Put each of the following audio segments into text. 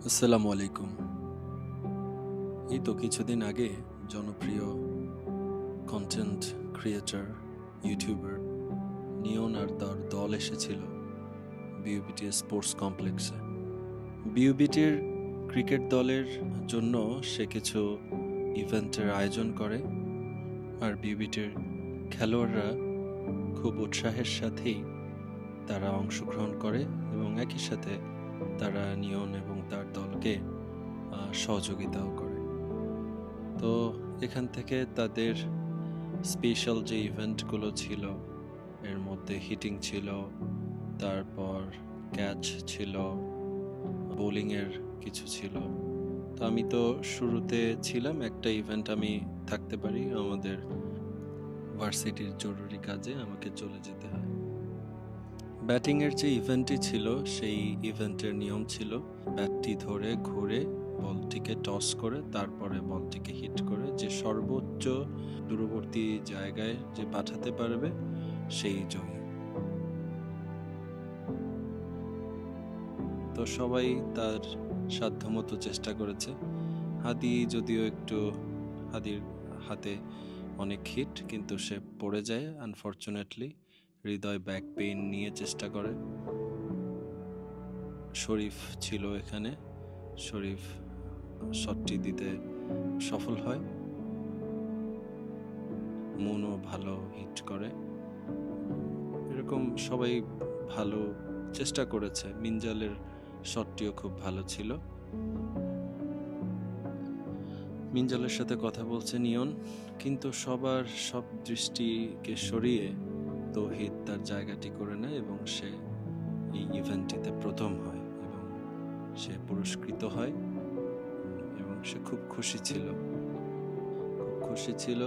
আসসালামু আলাইকুম। এই তো কিছুদিন আগে জনপ্রিয় কন্টেন্ট ক্রিয়েটর ইউটিউবার নিয়ন আর তার দল এসেছিল বিউবিটি স্পোর্টস কমপ্লেক্সে। বিউবিটির ক্রিকেট দলের জন্য সে কিছু ইভেন্টের আয়োজন করে, আর বিউবিটির খেলোয়াড়রা খুব উৎসাহের সাথেই তারা অংশগ্রহণ করে এবং একই সাথে তারা নিয়ন এবং তার দলকে সহযোগিতাও করে। তো এখান থেকে তাদের স্পেশাল যে ইভেন্টগুলো ছিল এর মধ্যে হিটিং ছিল, তারপর ক্যাচ ছিল, বোলিংয়ের কিছু ছিল। তো আমি তো শুরুতে ছিলাম, একটা ইভেন্ট আমি থাকতে পারি, আমাদের ভার্সিটির জরুরি কাজে আমাকে চলে যেতে হয়। ব্যাটিংয়ের যে ইভেন্টটি ছিল সেই ইভেন্টের নিয়ম ছিল ব্যাটটি ধরে ঘুরে বলটিকে টস করে তারপরে বলটিকে হিট করে যে সর্বোচ্চ দূরবর্তী জায়গায় যে পাঠাতে পারবে সেই জয়ী। তো সবাই তার সাধ্যমতো চেষ্টা করেছে। হাদির হাতে অনেক হিট, কিন্তু সে পড়ে যায় আনফরচুনেটলি। হৃদয় ব্যাক পেইন নিয়ে চেষ্টা করে। শরীফ ছিল এখানে, শরীফ শটটি দিতে সফল হয়। মনও ভালো হিট করে। এরকম সবাই ভালো চেষ্টা করেছে। মিনজালের শটটিও খুব ভালো ছিল। মিনজালের সাথে কথা বলছে নিয়ন, কিন্তু সব দৃষ্টিকে সরিয়ে তৌহিদ তার জায়গাটি করে নেয় এবং সে এই ইভেন্টটিতে প্রথম হয় এবং সে পুরস্কৃত হয় এবং সে খুব খুশি ছিল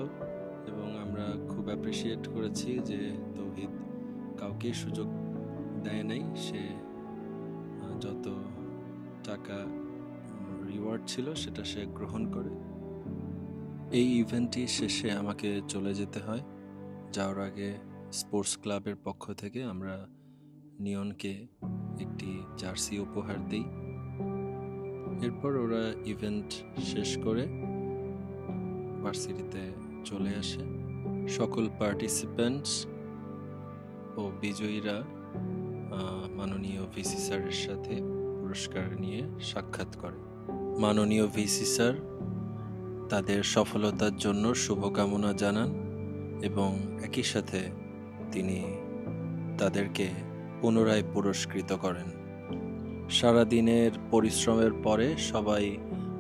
এবং আমরা খুব অ্যাপ্রিসিয়েট করেছি যে তৌহিদ কাউকে সুযোগ দেয় নাই। সে যত টাকা রিওয়ার্ড ছিল সেটা সে গ্রহণ করে। এই ইভেন্টটি শেষে আমাকে চলে যেতে হয়। যাওয়ার আগে স্পোর্টস ক্লাবের পক্ষ থেকে আমরা নিয়নকে একটি জার্সি উপহার দিই। এরপর ওরা ইভেন্ট শেষ করে ভার্সিটিতে চলে আসে। সকল পার্টিসিপেন্টস ও বিজয়ীরা মাননীয় ভিসি স্যারের সাথে পুরস্কার নিয়ে সাক্ষাৎ করে। মাননীয় ভিসি স্যার তাদের সফলতার জন্য শুভকামনা জানান এবং একই সাথে তিনি তাদেরকে পুনরায় পুরস্কৃত করেন। সারাদিনের পরিশ্রমের পরে সবাই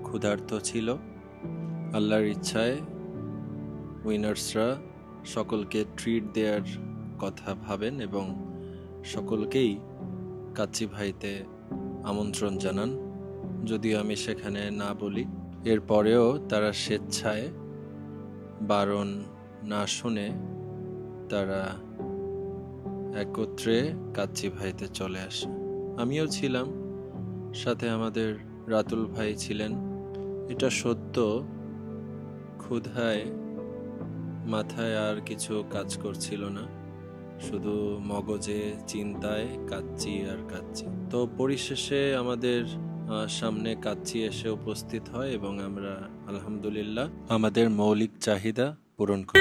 ক্ষুধার্ত ছিল। আল্লাহর ইচ্ছায় উইনার্সরা সকলকে ট্রিট দেওয়ার কথা ভাবেন এবং সকলকেই কাচ্চি ভাইতে আমন্ত্রণ জানান, যদিও আমি সেখানে না বলি। এরপরেও তারা স্বেচ্ছায় বারণ না শুনে তারা একত্রে কাচ্চি ভাইতে চলে আসে। আমিও ছিলাম, সাথে আমাদের রাতুল ভাই ছিলেন। এটা সত্য, ক্ষুধায় মাথায় আর কিছু কাজ করছিল না, শুধু মগজে চিন্তায় কাচ্চি আর কাচ্চি। তো পরিশেষে আমাদের সামনে কাচ্চি এসে উপস্থিত হয় এবং আমরা আলহামদুলিল্লাহ আমাদের মৌলিক চাহিদা পূরণ করি।